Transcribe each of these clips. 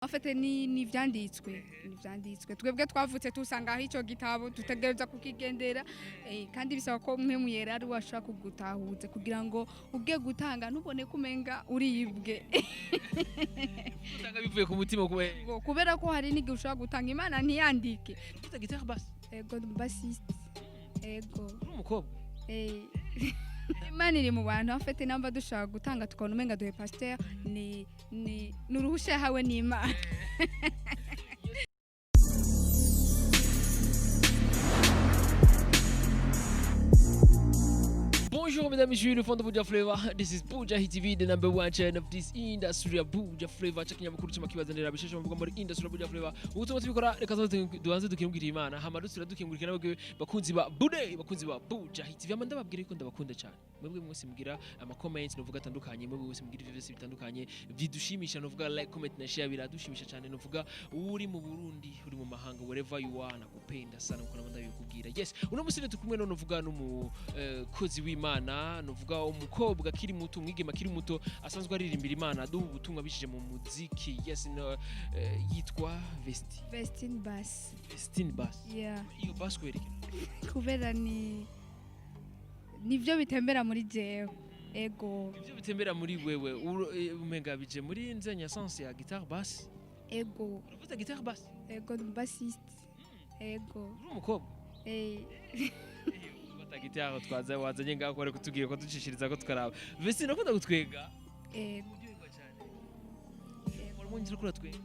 afite ni vyanditswe twebwe twavutse tusanga aho ico gitabo tutegereza kukigendera kandi bisaba ko mwe muyera ari washaka kugutahuza kugira ngo ubwe gutanga ntubone kumenga uribwe utanga bivuye ku mutima kubera ko hari n'igihe ushaka gutanga Imana ntiyandike ufite guitar bass ego bassiste ego uri umukobwa Imana iri mu bantu afite namba dushaka gutanga tukabona umenga duhe pasteur ni nuruhusha hawe n'Imana Bonjour mesdames et messieurs, le fond de Buja Flavor. This is Buja Hit TV, the number one channel of this industry of Buja Flavor. Chakanya mukuru chima kibazanira bisheshe mu muri industry of Buja Flavor. Ubutumwa tubikora reka duhanze dukingurira Imana. Hama dusira dukingurira nabwe bakunzi ba Bude, bakunzi ba Buja Hit TV. Amanda babwire ko ndabakunda cyane. Mwebwe mwese mugira ama comments novuga atandukanye, mwebwe mwese mugira ibyo bitandukanye. Bidushimisha novuga like, comment na share biradushimisha cyane novuga uri mu Burundi, uri mu mahanga wherever you are nakupenda sana uko nabanda bikubwira. Yes, uno musire tukumwe no novuga no mu kozi w'Imana novuga umukobwa akiri muto umwigema akiri muto asanzwe aririmbira Imana duha ubutumwa bishije mu muziki. Yes, no, yitwa Vestine Bass. Vestine Bass. Yeah. Iyo bass kwereka kubera nivyo bitembera muri jewe ego ivyo bitembera muri wewe umenga bije muri nzenya sense ya guitar bass ego uravuza guitar bass ego bassiste ego uri umukobwa bata guitar twaza wazanye ngaho ko kutubwira ko ducishiriza ko tukaraba Vestine nakunda gutwega uryoherwa cyane umunjira kuri twega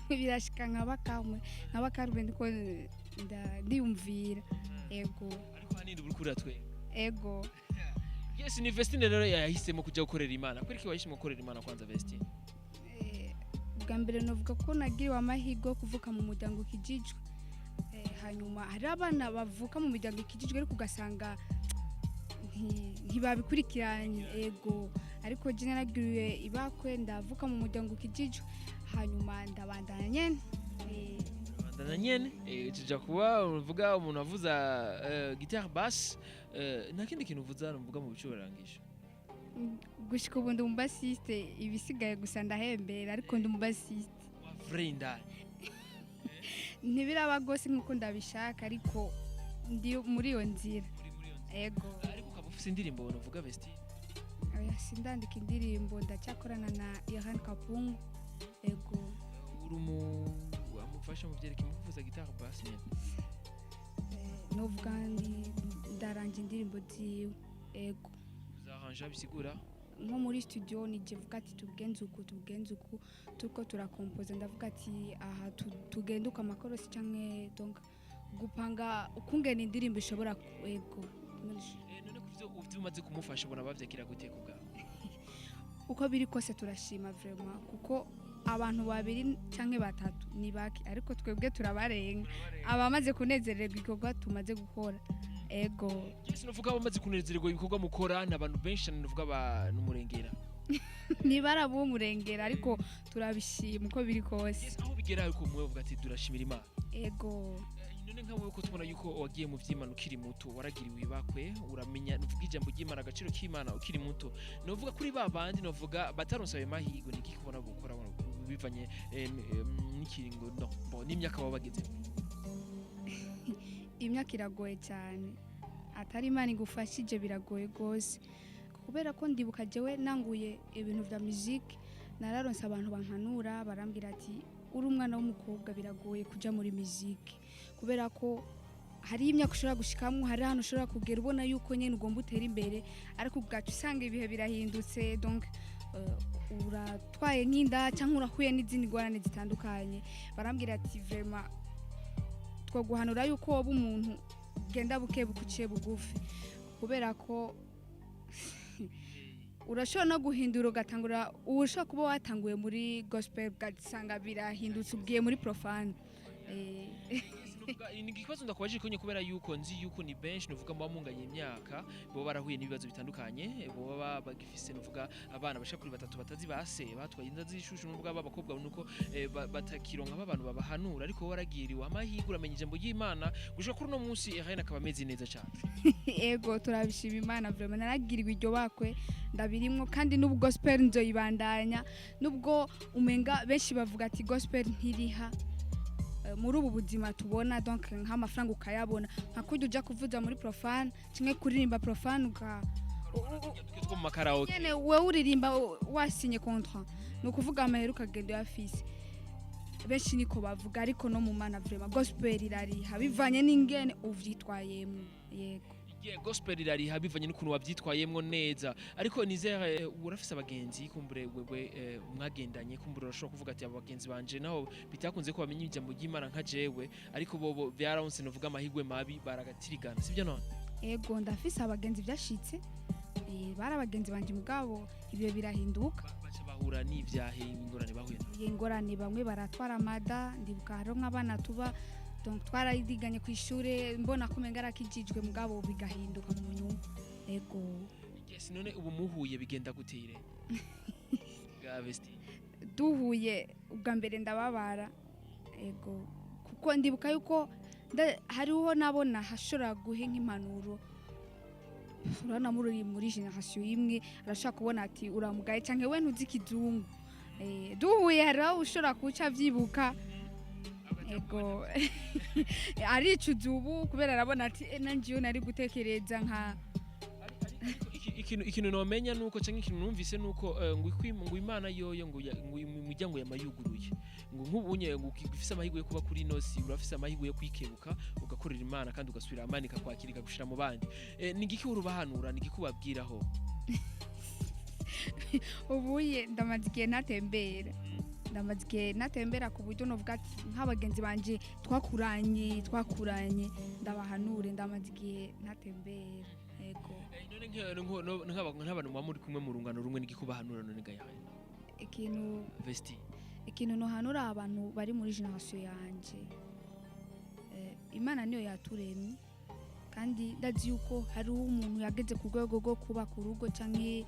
birashika nk'abakarube ndiko ndiyumvira ego ariko hanindi uri kuri twega ego Yes, ni Vestine rero yahisemo kujya gukorera Imana. Kwereka wahisemo gukorera Imana kwanza Vestine. Bwa mbere novuga ko nagiriwe amahigo kuvuka mu muryango kijijwe. Hanyuma hari abana bavuka mu muryango kijijwe ariko ugasanga ntibabikurikiranye ego ariko je naragiriwe ibakwe ndavuka mu muryango kijijwe hanyuma ndabandanya nyene tujya kuba uvuga umuntu avuza guitar bass nta kindi kintu uvuza uvuga mu bicurangisho gushika ubu ndi umubassiste ibisigaye gusa ndahembera ariko ndi umubassiste wa vrenda ntibiraba gose nkuko ndabishaka ariko ndi muri iyo nzira ego ariko ukaba ufite indirimbo uvuga Vestine oya sindandika indirimbo ndacyakorana na Yohan Kapungu ego amufasha mu byerekeye mu kuvuza guitar bass nyene novuga ndaranje indirimbo ziwe ego uzaranja bisigura nko muri studio nije vuga ati tugenze uku turiko turakompoza ndavuga ati aha tugenduka amakorosi canke donc gupanga ukungena indirimbo ishobora ego none kuvyo umaze kumufasha ubona bavyakira gute kubwa uko biri kose turashima vraiment kuko abantu babiri canke batatu ni baki ariko twebwe turabarenga abamaze kunezererwa igikorwa tumaze gukora ego Yes, novuga abamaze kunezererwa ibikorwa mukora n'abantu benshi novuga abanumurengera nibarabu umurengera ariko turabishima uko biri kose Yes, aho bigera yuko mwe uvuga ati durashimira Imana ego none nkawe uko tubona yuko wagiye mu vy'Imana ukiri muto waragiriwe ibakwe uramenya nuvuga ijambo ry'Imana agaciro k'Imana ukiri muto novuga kuri babandi novuga bataronsa ayo mahigo niki kubona gukora bivanye n'ikiringo no bo n'imyaka baba bageze imyaka iragoye cyane atari Imana igufashije biragoye gose kubera ko ndibuka jewe nanguye ibintu vya musique nararonse abantu bankanura barambwira ati uri umwana w'umukobwa biragoye kuja muri musique kubera ko hari imyaka ushobora gushikamwe hari hano ushobora kugera ubona yuko nyene ugomba utera imbere ariko ubwacu usanga ibihe birahindutse donc uratwaye nk'inda cyangwa urahuye n'izindi ngorane zitandukanye barambwira ati vraiment twaguhanura yuko woba umuntu genda buke bukuciye bugufi kubera ko urashobora no guhindura ugatangura ushobora kuba watanguye muri gospel ugasanga birahindutse ubwiye muri profane ni ikibazo ndakubajije konye kubera yuko nzi yuko ni benshi nuvuga mu bamunganye imyaka bo barahuye n'ibibazo bitandukanye bo baba bagifise nuvuga abana bashaka kuri batatu batazi base batwaye inda zishushu nuvuga babakobwa nuko batakironka abantu babahanura ariko waragiriwe amahigura amenye ijambo y'Imana gushaka kuri no munsi Irene akaba ameze neza cyane. Ego turabishima Imana vraiment naragiriwe iryo bakwe ndabirimwo kandi n'ubwo gospel nzoyibandanya nubwo umenga benshi bavuga ati gospel ntiriha muri ubu buzima tubona donc nk'amafaranga ukayabona nka kujya uja kuvuza muri profane kimwe kuririmba profane uka two mu makaraoke nyene wewe uririmba wasinye contrat no kuvuga amahera ukagenda yafise benshi niko bavuga ariko no mu Mana vraiment gospel irariha bivanye n'ingene uvyitwayemo yego. Gospel irariha bivanye n'ukuntu wavyitwayemwo neza ariko nizere urafise abagenzi kumbure wewe mwagendanye kumbure urashobora kuvuga ati abagenzi banje naho bitakunze ko bamenye ijambo ry'Imana nka jewe ariko bobo byararonse novuga amahigwe mabi baragatirigana sivyo none. Ego ndafise abagenzi vyashitse bara abagenzi banje mugabo ibyo birahinduka baca bahura n'ivyahe ingorane bahuye ingorane bamwe baratwara amada ndibuka haro nk'abana tuba donc twarayidiganye ku ishure mbona ko mengara kijijwe mugabo bigahinduka mu nyuma. Ego yes none ubu muhuye bigenda gutire Gavesti duhuye ubwa mbere ndababara ego kuko ndibuka yuko hariho nabona hashora guhe nk'impanuro urana muri generation imwe arashaka kubona ati uramugaye canke we ntuzi kizungu duhuye haraho ushora kuca vyibuka ego aricuza ubu kubera arabona ati nanjiyo nari gutekereza nka ikintu nomenya nuko canke ikintu numvise nuko ngo Imana yoyo ngo imiryango yamayuguruye ngo nk'ubunye ngo ufise amahirwe yo kuba kuri nosi urafise amahirwe yo kwikebuka ugakorera Imana kandi ugasubira amanika kwakirika gushira mu bandi ni giki urubahanura ni giki ubabwiraho ubuye ndamazikiye natembera ku buryo novuga ati nk'abagenzi banje twakuranye ndabahanure ndamazikiye natembera ego none nk'abantu muri kumwe mu rungano rumwe n'igikubahanura none gayaye ikintu Vesti ikintu no hanura abantu bari muri generation yanje Imana niyo yaturemye kandi ndazi yuko hari umuntu yageze ku rwego rwo kubaka urugo canke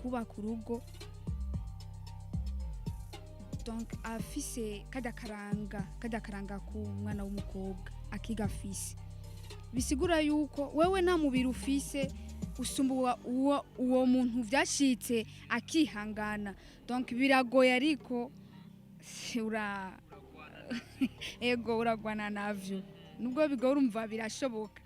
kubaka urugo donc afise kadakaranga ku mwana w'umukobwa akiga afise bisigura yuko wewe nta mubiri ufise usumbuwa uwo muntu vyashitse akihangana donc biragoye ariko ego uragwana navyo nubwo bigo urumva birashoboka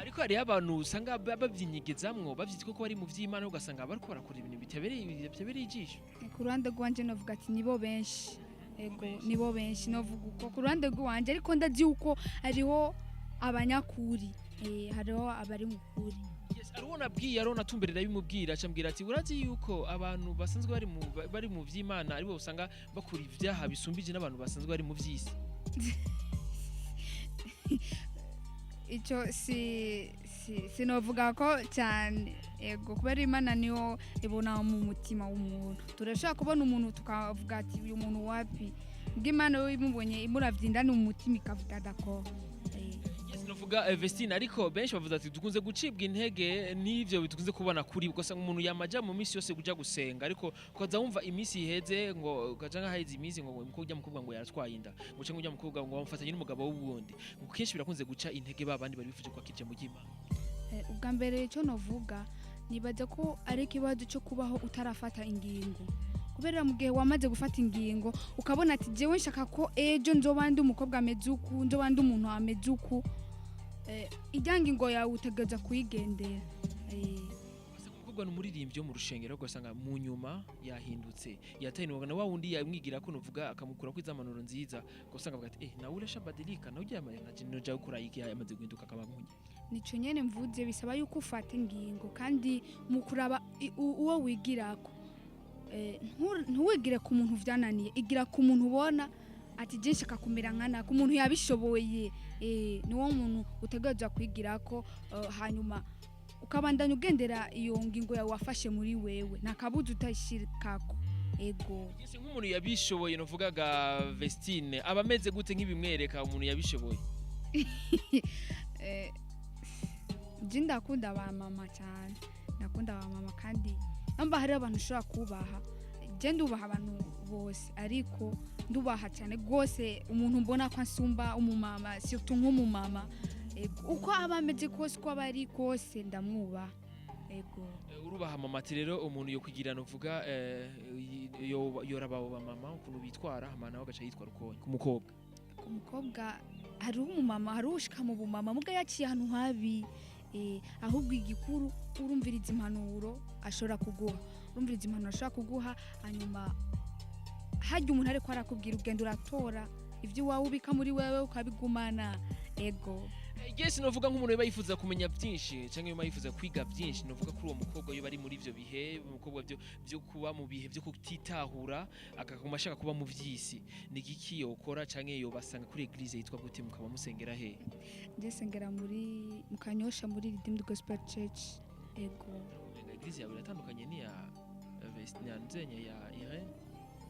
ariko hari abantu usanga bavyinyigezamwo bavyitse ko bari mu vy'Imana ugasanga bariko barakora ibintu bitabereye ijisho. Ku ruhande rwanje novuga ati nibo benshi ego nibo benshi novuga uko ku ruhande rwanje ariko ndazi uko hariho abanyakuri hariho abari mu kuri. Yes arubona bwiye arona tumberera bimubwira acambwira ati urazi yuko abantu basanzwe bari mu vy'Imana aribo usanga bakura ivyaha bisumbije n'abantu basanzwe bari mu vy'isi. Ico sinovuga ko cyane ego kubera Imana niyo ibona mu mutima w'umuntu turashaka kubona umuntu tukavuga ati uyu muntu wapi bw'Imana we imubonye imuravyinda ni mu mutima ikavuga dako novuga Vestine ariko benshi bavuze ati dukunze gucibwa intege n'ivyo bitukunze kubona kuri ugasanga umuntu yamaja mu misi yose kuja gusenga ariko ukaza wumva imisi iheze ngo gajanga haize imisi ngo mukujya mukubwa ngo yaratwaye inda ngo cyangwa ujya mukubwa ngo bamfatanye n'umugabo w'ubundi ngo kenshi birakunze guca intege babandi bari bifuje kwakirije mu gima ubwa mbere cyo novuga nibaza ko ari kibazo cyo kubaho utarafata ingingo kubera mu gihe wamaze gufata ingingo ukabona ati jewe nshaka ko ejo nzobandi umukobwa amezuku nzobandi umuntu amezuku ijyangingo yawe utegeza kuyigendera umukobwa n'umuririmbyi wo mu rushengero ugasanga mu nyuma yahindutse yatahinwa na wa wundi yamwigira ko novuga akamukura kwizamanuro nziza ugasanga avuga ati nawe urasha badilika nawe ujyamaye nka noja gukora iki yamaze guhinduka akabamunye nico nyene mvuze bisaba yuko ufata ingingo kandi mu kuraba uwo wigirako ntuwigire ku muntu vyananiye igira ku muntu ubona ati je nshaka kumera nkana ku muntu yabishoboye niwo muntu utegerezwa kwigirako hanyuma ukabandanya ugendera iyo ngingo yawe wafashe muri wewe nakabuza utashirikako ego ese nk'umuntu yabishoboye novugaga Vestine aba ameze gute nk'ibimwereka umuntu yabishoboye je ndakunda ba mama cyane ndakunda ba mama kandi namba hari abantu ushobora kubaha je ndubaha abantu bose ariko ndubaha cyane gose umuntu mbona ko ansumba umumama surtout nk'umumama uko aba ameze kose ko aba ari kose ndamwubaha ego urubaha mama ati rero umuntu yo kwigirana uvuga yoraba abo mama ukuntu bitwara amana bagaca yitwara uko kumukobwa umukobwa hari umumama hari ushika mu bumama muga yaciye ahantu habi ahubwo igikuru urumviriza impanuro ashobora kuguha urumviriza impanuro ashobora kuguha hanyuma hajya umuntu ariko arakubwira ugenda uratora ivyo wawe ubika muri wewe ukabigumana ego Yes novuga nk'umuntu yaba yifuza kumenya byinshi cyangwa yaba yifuza kwiga byinshi novuga kuri uwo mukobwa yo bari muri ivyo bihe umukobwa byo kuba mu bihe byo kutitahura akaguma ashaka kuba mu vyisi ni giki yokora canke yo basanga kuri eglise yitwa gute mukaba musengera he ndesengera muri mukanyosha muri Redeemed Gospel Church ego eglise yawe iratandukanye ni ya Vestine ya Irene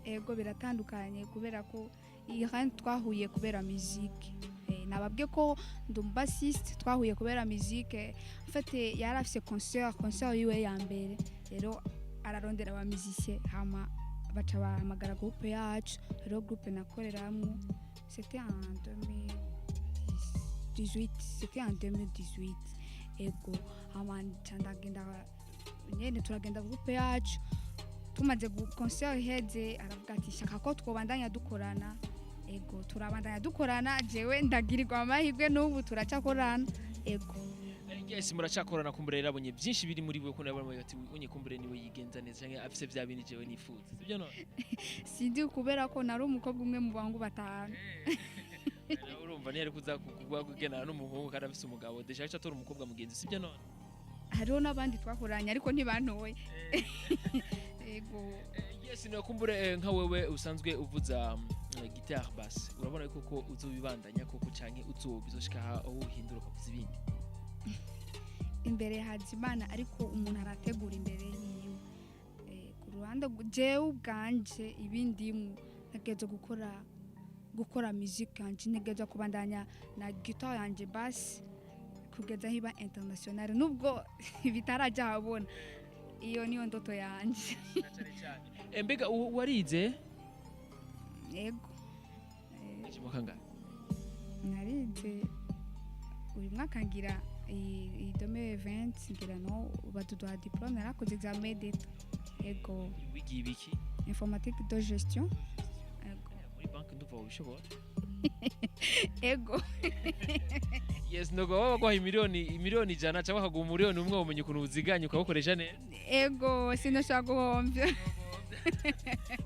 ego biratandukanye kubera ko Irene twahuye kubera musique nababwiye ko ndumbasiste twahuye kubera musique mfate yarafise concert yiwe ya mbere rero ararondera aba musiciens hama baca bahamagara groupe yacu rero groupe nakoreramwo c'était en 2018 ego hama ndagenda nyene turagenda groupe yacu tumaze concert iheze aravuga ati shaka ko twobandanya dukorana ego turabandanya dukorana jewe ndagirirwa amahirwe n'ubu turacakorana ego yes muracakorana kumburera abonye byinshi biri muri we ko nabonye ati unye kumbure niwe yigenza neza cyangwa afise bya bindi jewe nifuza sibyo none sindi kubera ko nari umukobwa umwe mu bangu batanu urumva ni ari kuza kugwa kugena n'umuhungu kandi afise umugabo deja atora umukobwa mugenzi sibyo none hariho n'abandi twakoranye ariko ntibantoye ego yes no kumbure nka wewe usanzwe uvuza guitar bass urabona koko uzobibandanya koko canke uzobizoshika aho uhinduruka kuzibindi imbere hazimana ariko umuntu arategura imbere yiwe ku ruhande jewe ubwanje ibindimu ntegereje gukora music kanje ntegereje kubandanya na guitar yanje bass kugeza hiba international nubwo bitaraja habona iyo niyo ndoto yanje mbega warize ego mukanga narize uyu mwaka ngira i 2020 ngira no baduduha diplome narakoze examen d'etat ego wigi ibiki informatique de gestion ego muri banki nduva ubishobora ego yes nogo wagwaha miliyoni ijana cyangwa akaguha miliyoni umwe umenye ukuntu uziganye ukabukoresha neza ego sinashaka guhombya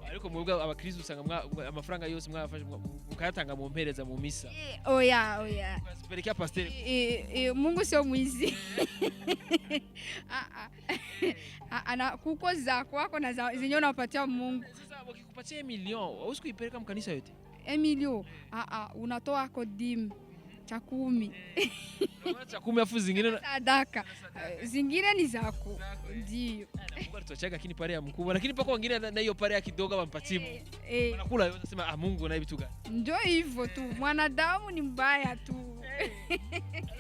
ariko mwebwe abakristo usanga amafaranga yose mwafashe mukayatanga mu mpereza mu misa oya Supereka pasteur Mungu sio mwizi ana kuko zako wako na zenyewe unapatia Mungu sasa wakikupatia milioni hauwezi kuipeleka mkanisa yote Emilio unatoa kodim cha 10 cha 10 afu zingine sadaka zingine ni zako ndio Mungu alituachaga lakini pale ya mkubwa lakini pako wengine na hiyo pale ya kidogo wampatie wanakula yote nasema Mungu na vitu gani ndio hivyo tu mwanadamu ni mbaya tu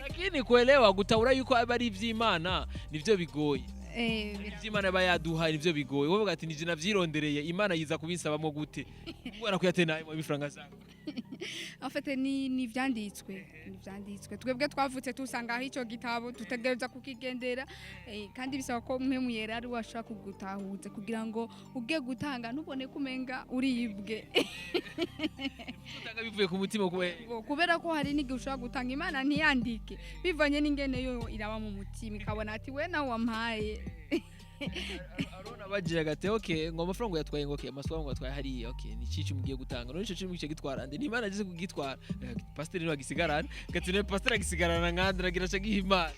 lakini kuelewa gutaura yuko abari ivy'Imana nivyo bigoye ivy'Imana bayaduha nivyo bigoye wowe ugati nije navyirondereye Imana yiza kubinsabamo gute ubona kuyatena mu bifaranga zako afite ni vyanditswe twebwe twavutse tusanga aho ico gitabo tutegereza kukigendera kandi bisaba ko mwe muyera ari washaka kugutahuza kugira ngo uge gutanga nubone kumenga uribwe utanga bivuye ku mutima kubera ko hari n'igihe ushaka gutanga Imana ntiyandike bivanye n'ingene yo iraba mu mutima ikabona ati we nawe wampaye arona bagira gate okay ngo amafaranga yatwaye ngo okay amaswanga yatwaye hari okay ni cici mugiye gutanga none ico cyo gitwara ndi Imana agize kugitwara pasteur ni bagisigarana gatine pasteur agisigarana nkandira gira cyo gihimana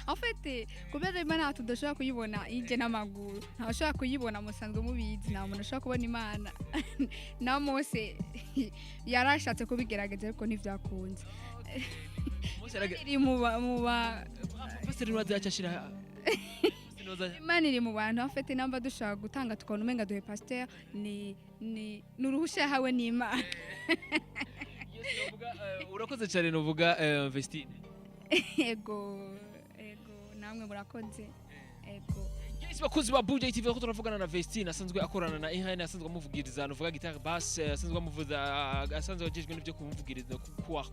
afite kubera Imana tudashaka kuyibona ije n'amaguru ntashaka kuyibona musanzwe mubizi nta muntu ashaka kubona Imana na Mose yarashatse kubigerageza ariko ntivyakunze Mose pasteur ni wazacashira Binoza Imana iri mu bantu afite namba dushaka gutanga tukabona umenga duhe pasteur ni nuruhusha yahawe n'Imana. Yes, novuga urakoze cyane novuga Vestine. Ego namwe murakoze. Ego. Yes, bakozi ba Buja TV ko turavugana na Vestine asanzwe akorana na Ihane asanzwe amuvugiriza novuga guitar bass asanzwe amuvuza asanzwe agejwe n'ibyo kumuvugiriza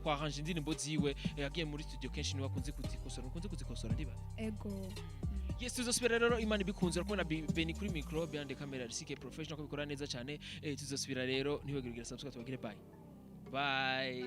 kwa arrange indirimbo ziwe yagiye muri studio kenshi ni wakunze kuzikosora ndiba. Ego. Yes, tuzosubira rero Imana ibikunze urakubona Beni kuri micro behind camera CK professional ko bikora neza cyane tuzosubira rero ntiwegirira subscribe tubagire bye.